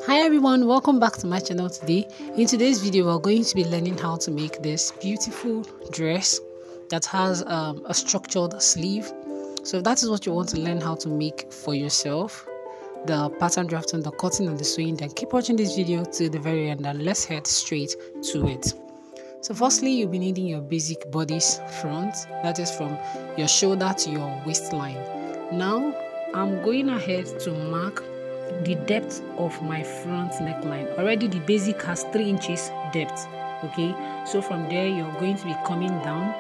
Hi everyone, welcome back to my channel today. In today's video we're going to be learning how to make this beautiful dress that has a structured sleeve. So if that is what you want to learn how to make for yourself, the pattern drafting, the cutting and the sewing, then keep watching this video to the very end and let's head straight to it. So firstly, you'll be needing your basic bodice front, that is from your shoulder to your waistline. Now I'm going ahead to mark the depth of my front neckline. Already the basic has 3 inches depth. Okay, so from there you're going to be coming down.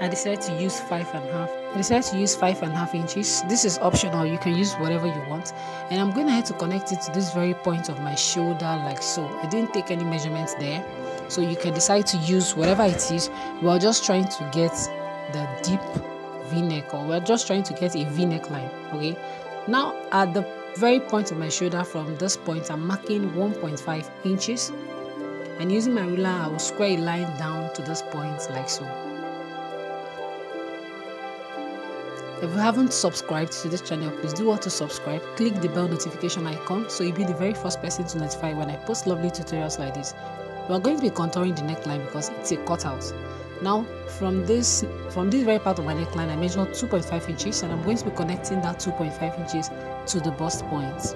I decided to use 5.5 inches. This is optional, you can use whatever you want, and I'm going ahead to connect it to this very point of my shoulder like so. I didn't take any measurements there, so you can decide to use whatever it is. We're just trying to get the deep v-neck, or we're just trying to get a v-neck line. Okay, now at the very point of my shoulder, from this point I'm marking 1.5 inches, and using my ruler I will square a line down to this point like so. If you haven't subscribed to this channel, please do want to subscribe. Click the bell notification icon so you'll be the very first person to notify when I post lovely tutorials like this. We are going to be contouring the neckline because it's a cutout. Now from this very part of my neckline I measured 2.5 inches, and I'm going to be connecting that 2.5 inches to the bust point.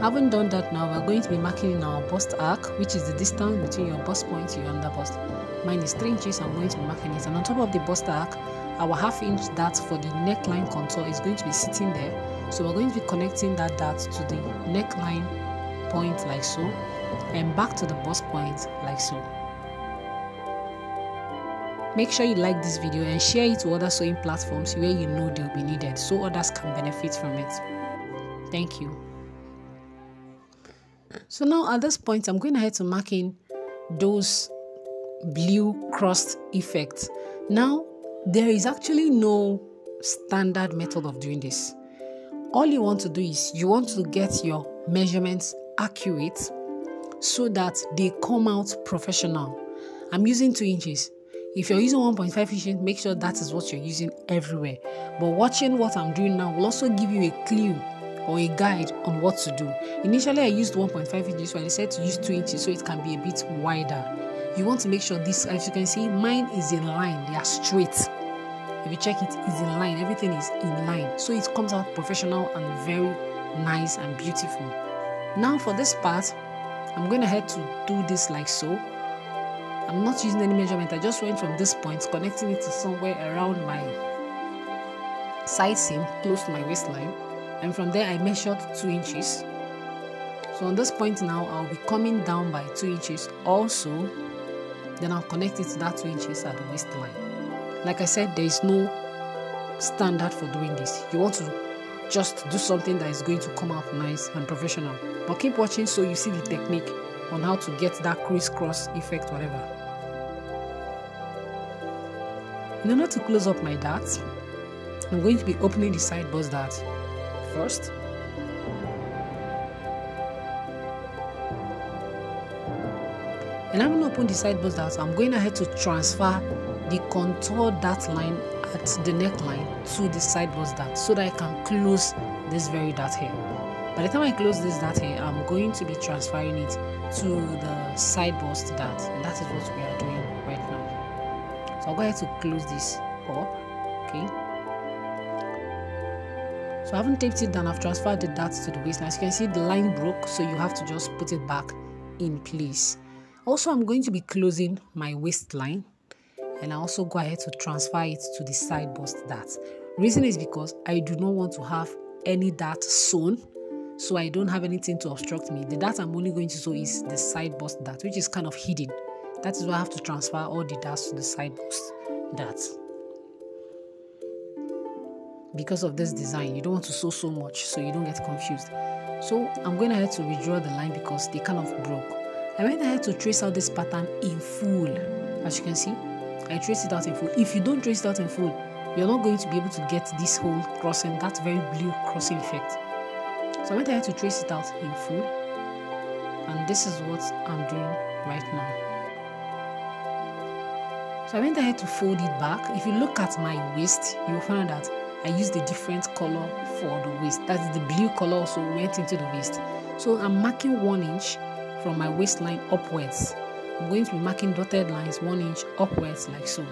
Having done that, now we're going to be marking in our bust arc, which is the distance between your bust point and your under bust. Mine is 3 inches, I'm going to be marking it, and on top of the bust arc, our ½ inch dart for the neckline contour is going to be sitting there. So we're going to be connecting that dart to the neckline point like so, and back to the bust point like so. Make sure you like this video and share it to other sewing platforms where you know they'll be needed so others can benefit from it. Thank you. So now at this point I'm going ahead to mark in those blue crossed effects. Now there is actually no standard method of doing this. All you want to do is you want to get your measurements accurate so that they come out professional. I'm using 2 inches. If you're using 1.5 inches, make sure that is what you're using everywhere. But watching what I'm doing now will also give you a clue or a guide on what to do. Initially I used 1.5 inches, so I decided to use 2 inches so it can be a bit wider. You want to make sure this, as you can see, mine is in line, they are straight. If you check it, it's in line, everything is in line, so it comes out professional and very nice and beautiful. Now for this part, I'm going ahead to do this like so. I'm not using any measurement, I just went from this point, connecting it to somewhere around my side seam, close to my waistline, and from there I measured 2 inches. So on this point now, I'll be coming down by 2 inches also, then I'll connect it to that 2 inches at the waistline. Like I said, there is no standard for doing this. You want to just do something that is going to come out nice and professional. But keep watching so you see the technique on how to get that crisscross effect, whatever. In order to close up my darts, I'm going to be opening the side bust dart first. And having opened the side bust dart, I'm going ahead to transfer the contour dart line at the neckline to the side bust dart so that I can close this very dart here. By the time I close this dart here, I'm going to be transferring it to the side bust dart, and that is what we are doing right now. So I'll go ahead to close this up. Okay. So I haven't taped it down, I've transferred the dart to the waistline. As you can see, the line broke, so you have to just put it back in place. Also, I'm going to be closing my waistline, and I also go ahead to transfer it to the side bust dart. Reason is because I do not want to have any dart sewn, so I don't have anything to obstruct me. The dart I'm only going to sew is the side bust dart, which is kind of hidden. That is why I have to transfer all the darts to the side bust darts. Because of this design, you don't want to sew so much so you don't get confused. So I'm going ahead to redraw the line because they kind of broke. I went ahead to trace out this pattern in full. As you can see, I traced it out in full. If you don't trace it out in full, you're not going to be able to get this whole crossing, that very blue crossing effect. So I went ahead to trace it out in full, and this is what I'm doing right now. So I went ahead to fold it back. If you look at my waist, you will find that I used a different color for the waist. That is, the blue color also went into the waist. So I'm marking 1 inch from my waistline upwards. I'm going to be marking dotted lines 1 inch upwards like so.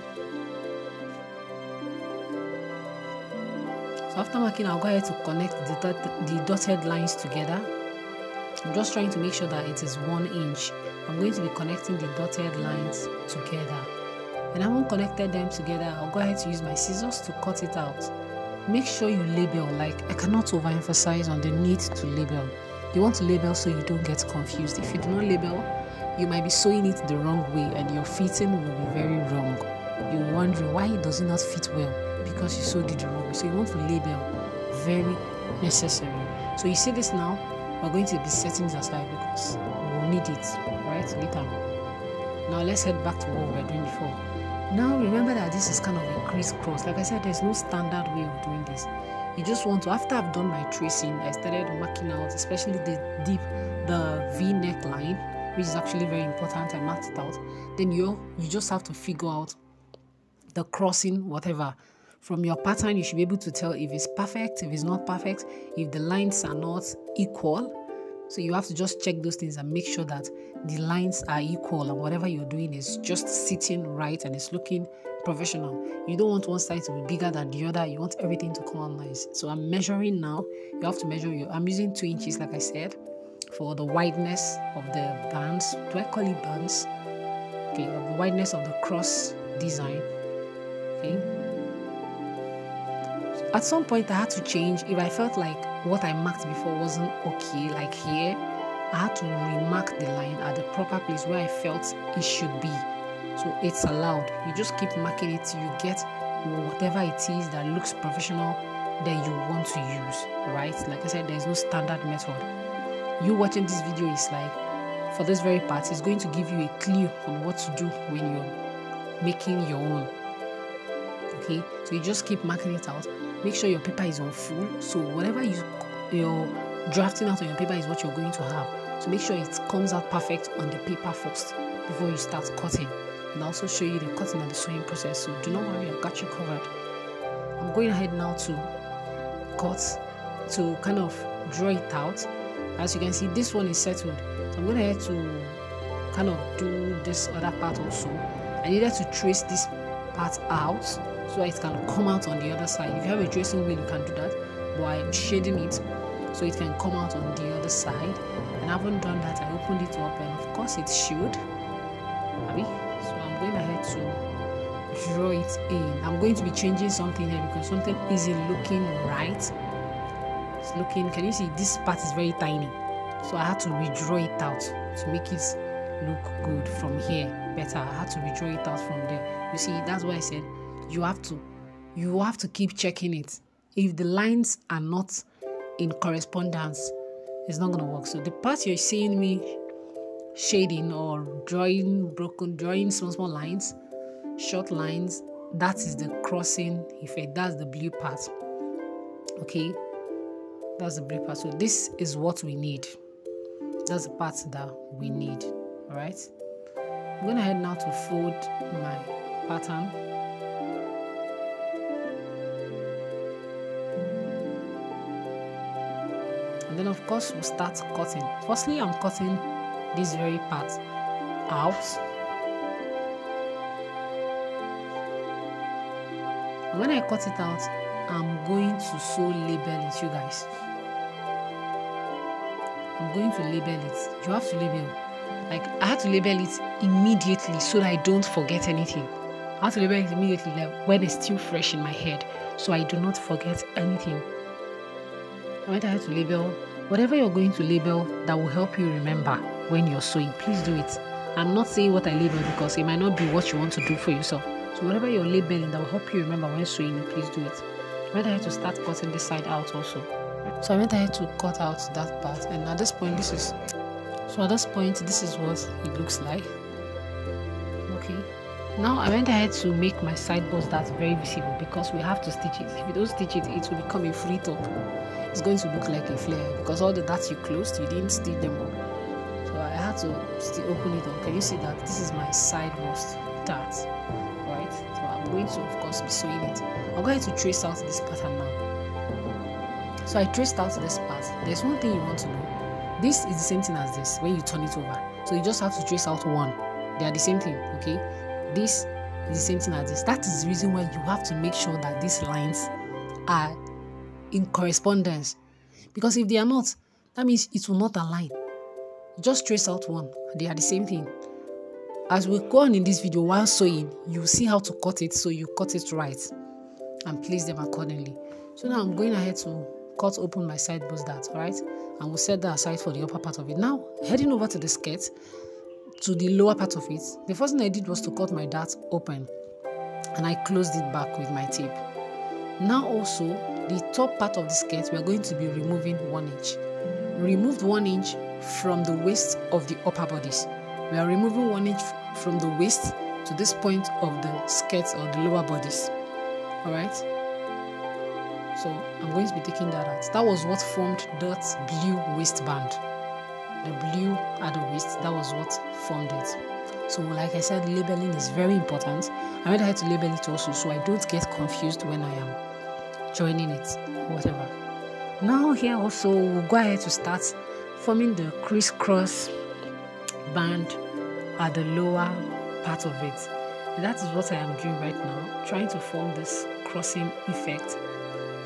So after marking, I'll go ahead to connect the dotted lines together. I'm just trying to make sure that it is 1 inch. I'm going to be connecting the dotted lines together. And I haven't connected them together, I'll go ahead to use my scissors to cut it out. Make sure you label. Like, I cannot overemphasize on the need to label. You want to label so you don't get confused. If you do not label, you might be sewing it the wrong way and your fitting will be very wrong. You're wondering why does it not fit well, because you sewed it the wrong way. So you want to label, very necessary. So you see this now, we're going to be setting this aside because we'll need it right later. Now let's head back to what we were doing before. Now remember that this is kind of a crisscross. Like I said, there's no standard way of doing this. You just want to, after I've done my tracing, I started marking out, especially the V neckline, which is actually very important. I marked it out. Then you just have to figure out the crossing, whatever. From your pattern, you should be able to tell if it's perfect, if it's not perfect, if the lines are not equal. So you have to just check those things and make sure that the lines are equal and whatever you're doing is just sitting right and it's looking professional. You don't want one side to be bigger than the other. You want everything to come out nice. So I'm measuring now. You have to measure I'm using 2 inches, like I said, for the wideness of the bands. Do I call it bands? Okay, of the wideness of the cross design. Okay. At some point I had to change. If I felt like what I marked before wasn't okay, like here, I had to remark the line at the proper place where I felt it should be. So it's allowed. You just keep marking it till you get whatever it is that looks professional that you want to use, right? Like I said, there's no standard method. You watching this video is like, for this very part, it's going to give you a clue on what to do when you're making your own. Okay, so you just keep marking it out. Make sure your paper is on full, so whatever you're drafting out on your paper is what you're going to have. So make sure it comes out perfect on the paper first before you start cutting. And I'll also show you the cutting and the sewing process, so do not worry, I've got you covered. I'm going ahead now to cut, to kind of draw it out. As you can see, this one is settled, so I'm going ahead to kind of do this other part also. I needed to trace this part out so it can come out on the other side. If you have a tracing wheel, you can do that, but I'm shading it so it can come out on the other side. And I haven't done that. I opened it up and of course it should. So I'm going ahead to draw it in. I'm going to be changing something here because something isn't looking right. It's looking, can you see this part is very tiny, so I had to redraw it out to make it look good from here better. I had to redraw it out from there. You see, that's why I said you have to keep checking it. If the lines are not in correspondence, it's not going to work. So the part you're seeing me shading or drawing small lines, short lines, that is the crossing effect. That's the blue part. Okay, that's the blue part. So this is what we need. That's the part that we need. All right, I'm going ahead now to fold my pattern. And then of course we'll start cutting. Firstly, I'm cutting this very part out. And when I cut it out, I'm going to sew label it, you guys. I'm going to label it. You have to label. Like, I had to label it immediately so that I don't forget anything. I have to label it immediately, like when it's still fresh in my head, so I do not forget anything. I went ahead to label whatever you're going to label that will help you remember when you're sewing. Please do it. I'm not saying what I label because it might not be what you want to do for yourself. So whatever you're labeling that will help you remember when sewing, please do it. I went ahead to start cutting this side out also. So I went ahead to cut out that part, and at this point this is what it looks like. Okay. Now I went ahead to make my side bows that's very visible because we have to stitch it. If you don't stitch it, it will become a free top. It's going to look like a flare because all the dots you closed, you didn't stitch them up. So I had to still open it up. Can you see that this is my sidemost dart, right? So I'm going to, of course, be sewing it. I'm going to trace out this pattern now. So I traced out this part. There's one thing you want to know. This is the same thing as this when you turn it over. So you just have to trace out one. They are the same thing, okay? This is the same thing as this. That is the reason why you have to make sure that these lines are in correspondence. Because if they are not, that means it will not align. Just trace out one. They are the same thing. As we go on in this video, while sewing, you see how to cut it, so you cut it right and place them accordingly. So now I'm going ahead to cut open my side bust dart, right? And we'll set that aside for the upper part of it. Now, heading over to the skirt, to the lower part of it, the first thing I did was to cut my dart open and I closed it back with my tape. Now also, the top part of the skirt, we are going to be removing 1 inch. Removed 1 inch from the waist of the upper bodice. We are removing 1 inch from the waist to this point of the skirt or the lower bodice. Alright? So I'm going to be taking that out. That was what formed that blue waistband. The blue at the waist, that was what formed it. So like I said, labeling is very important. I went ahead to label it also so I don't get confused when I am joining it, whatever. Now here also, we'll go ahead to start forming the crisscross band at the lower part of it. And that is what I am doing right now, trying to form this crossing effect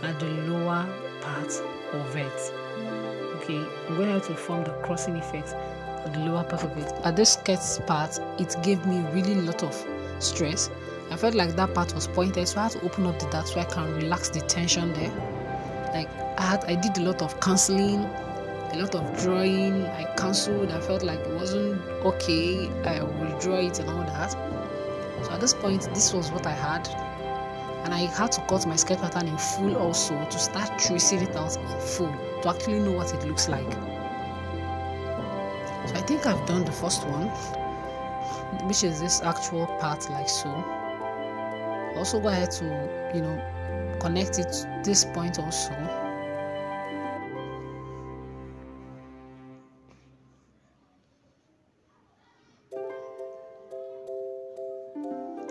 at the lower part of it. Okay, I'm going to have to form the crossing effect at the lower part of it. At this skirt part, it gave me really a lot of stress. I felt like that part was pointed, so I had to open up the dart so I can relax the tension there. Like I did a lot of cancelling, a lot of drawing. I cancelled. I felt like it wasn't okay. I will draw it and all that. So at this point, this was what I had. And I had to cut my skirt pattern in full also to start tracing it out in full to actually know what it looks like. So I think I've done the first one, which is this actual part like so. Also go ahead to, connect it to this point also.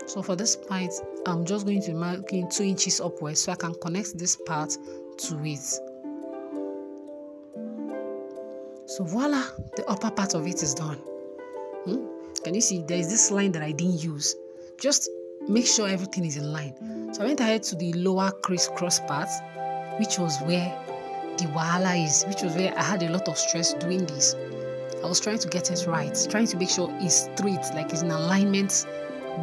So for this part, I'm just going to be marking 2 inches upwards so I can connect this part to it. So voila, the upper part of it is done. Can you see there is this line that I didn't use? Just make sure everything is in line. So I went ahead to the lower crisscross part, which was where the wahala is, which was where I had a lot of stress doing this. I was trying to get it right, trying to make sure it's straight, like it's in alignment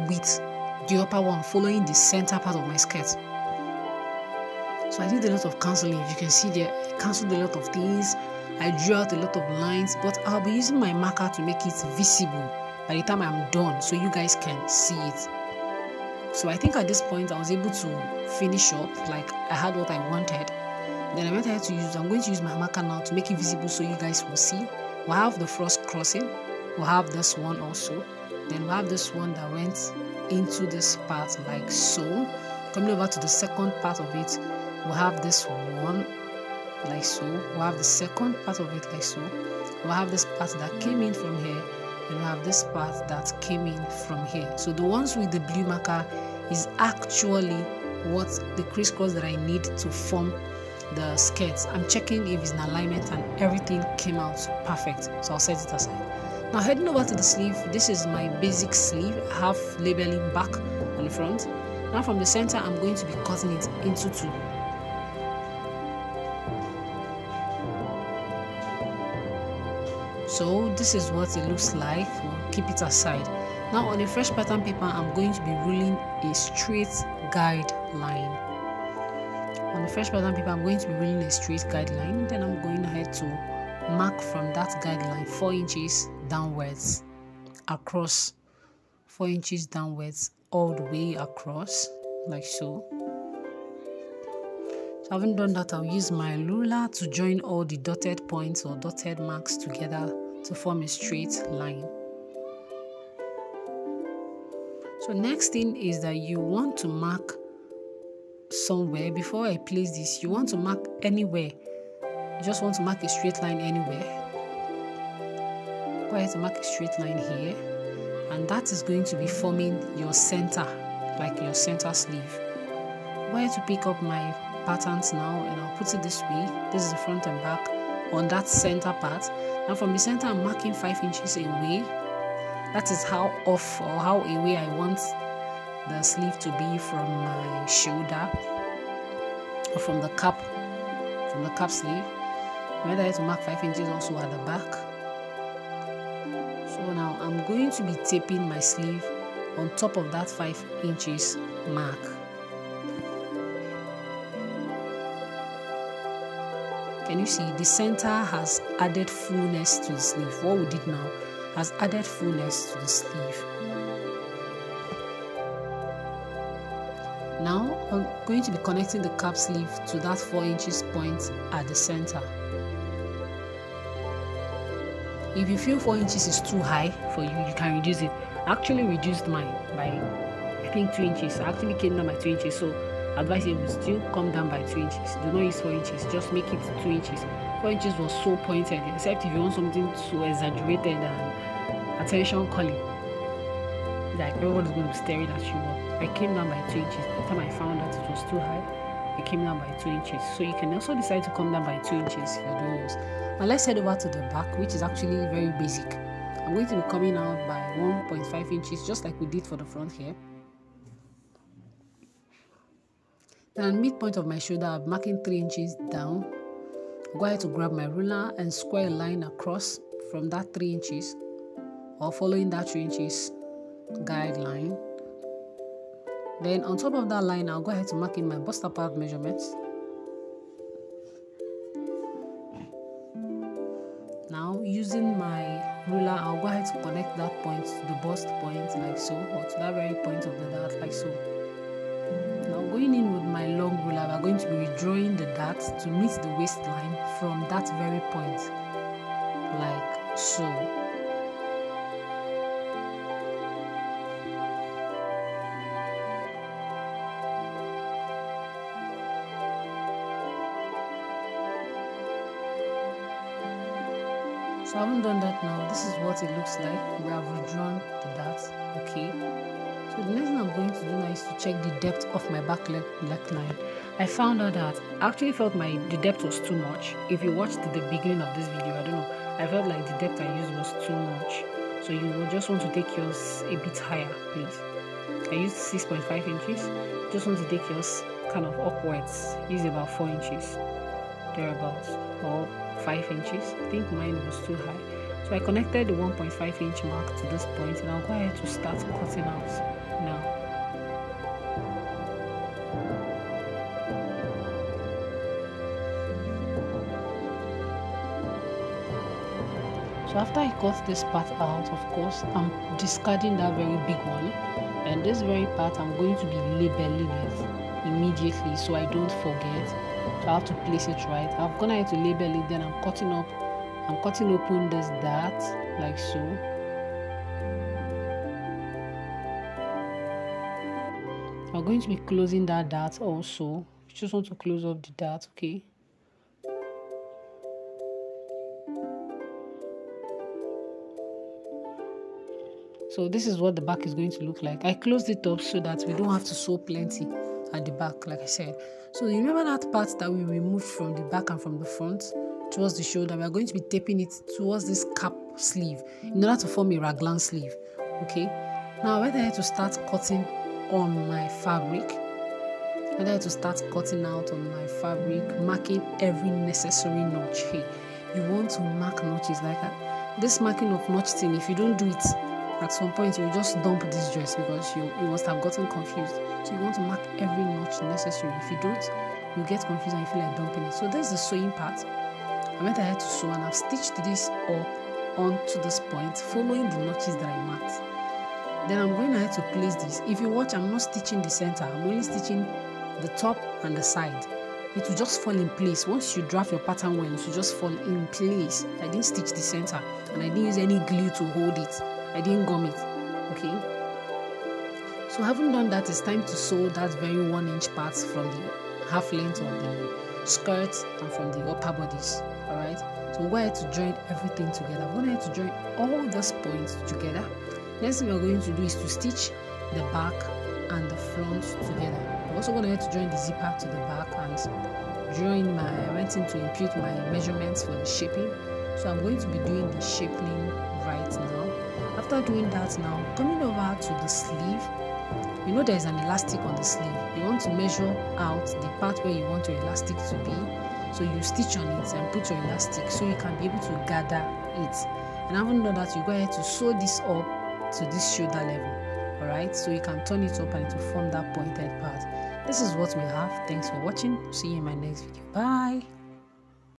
with the upper one, following the center part of my skirt. So I did a lot of cancelling. If you can see there, I cancelled a lot of things. I drew out a lot of lines, but I'll be using my marker to make it visible by the time I'm done so you guys can see it. So I think at this point I was able to finish up, like I had what I wanted. Then I went ahead to I'm going to use my marker now to make it visible so you guys will see. We'll have the first crossing, we'll have this one also, then we'll have this one that went into this part like so. Coming over to the second part of it, we'll have this one like so. We'll have the second part of it like so. We'll have this part that came in from here, and we'll have this part that came in from here. So the ones with the blue marker is actually what the crisscross that I need to form the skirts. I'm checking if it's in alignment and everything came out perfect, so I'll set it aside. Now heading over to the sleeve, this is my basic sleeve. I have labeling back and the front. Now from the center, I'm going to be cutting it into 2. So this is what it looks like. We'll keep it aside. Now on a fresh pattern paper, I'm going to be ruling a straight guideline. On the fresh pattern paper, I'm going to be ruling a straight guideline. Then I'm going ahead to mark from that guideline 4 inches downwards across, 4 inches downwards all the way across like so. So having done that, I'll use my ruler to join all the dotted points or dotted marks together to form a straight line. So next thing is that you want to mark somewhere. Before I place this, you want to mark anywhere. You just want to mark a straight line anywhere. Go ahead to mark a straight line here, and that is going to be forming your center, like your center sleeve. Go ahead to pick up my patterns now, and I'll put it this way. This is the front and back. on that center part. Now from the center, I'm marking 5 inches away. That is how off or how away I want the sleeve to be from my shoulder or from the cap sleeve. I'm ready to mark 5 inches also at the back. So now I'm going to be taping my sleeve on top of that 5 inches mark. Can you see the center has added fullness to the sleeve? What we did now has added fullness to the sleeve. Now I'm going to be connecting the cap sleeve to that 4 inches point at the center. If you feel 4 inches is too high for you, you can reduce it. I actually reduced mine by, I think, 2 inches. I actually came down by 2 inches, so I advise you to still come down by 2 inches. Do not use 4 inches, just make it 2 inches. 4 inches was so pointed, except if you want something so exaggerated and attention calling, like everyone's going to be staring at you. I came down by 2 inches. By the time I found out it was too high, I came down by 2 inches. So you can also decide to come down by 2 inches if you're doing this. Now let's head over to the back, which is actually very basic. I'm going to be coming out by 1.5 inches, just like we did for the front here. Then at midpoint of my shoulder, I'm marking 3 inches down. I'll go ahead to grab my ruler and square a line across from that 3 inches, or following that 3 inches guideline. Then on top of that line, I'll go ahead to mark in my bust apart measurements. Now using my ruler, I'll go ahead to connect that point to the bust point like so, or to that very point of the dart like so. Now going in with my long ruler, we're going to be redrawing the dart to meet the waistline from that very point like so. So I haven't done that now. This is what it looks like. We have redrawn the dart. Okay. So the next thing I'm going to do now is to check the depth of my back neckline. I found out that I actually felt the depth was too much. If you watched the beginning of this video, I don't know, I felt like the depth I used was too much. So you will just want to take yours a bit higher, please. I used 6.5 inches. Just want to take yours kind of upwards. Use about 4 inches, thereabouts, or 5 inches. I think mine was too high. So I connected the 1.5 inch mark to this point, and I'll go ahead to start cutting out now. So after I cut this part out, of course, I'm discarding that very big one, and this very part I'm going to be labeling it immediately so I don't forget. So I have to place it right. I've gone ahead to label it, then I'm cutting open this dart like so. I'm going to be closing that dart also. You just want to close up the dart, okay? So this is what the back is going to look like. I closed it up so that we don't have to sew plenty at the back, like I said. So you remember that part that we removed from the back and from the front towards the shoulder? We are going to be taping it towards this cap sleeve in order to form a raglan sleeve. Okay, now I'm ready to start cutting on my fabric. I'm ready to start cutting out on my fabric, marking every necessary notch. Hey, you want to mark notches like that. This marking of notch thing, if you don't do it, at some point you will just dump this dress because you must have gotten confused. So you want to mark every notch necessary. If you don't, you get confused and you feel like dumping it. So this is the sewing part. I went ahead to sew and I've stitched this up onto this point, following the notches that I marked. Then I'm going ahead to place this. If you watch, I'm not stitching the center. I'm only stitching the top and the side. It will just fall in place. Once you draft your pattern well, it will just fall in place. I didn't stitch the center and I didn't use any glue to hold it. I didn't gum it. Okay. So having done that, it's time to sew that very 1 inch part from the half length of the skirt and from the upper bodies. Alright. So we're going to join everything together. We're going to join all these points together. Next thing we're going to do is to stitch the back and the front together. We're also going to join the zipper to the back and I went in to impute my measurements for the shaping. So I'm going to be doing the shaping right now. After doing that now, coming over to the sleeve, you know there's an elastic on the sleeve. You want to measure out the part where you want your elastic to be. So you stitch on it and put your elastic so you can be able to gather it. And having done that, you go ahead to sew this up to this shoulder level. Alright, so you can turn it up and it will form that pointed part. This is what we have. Thanks for watching. See you in my next video. Bye.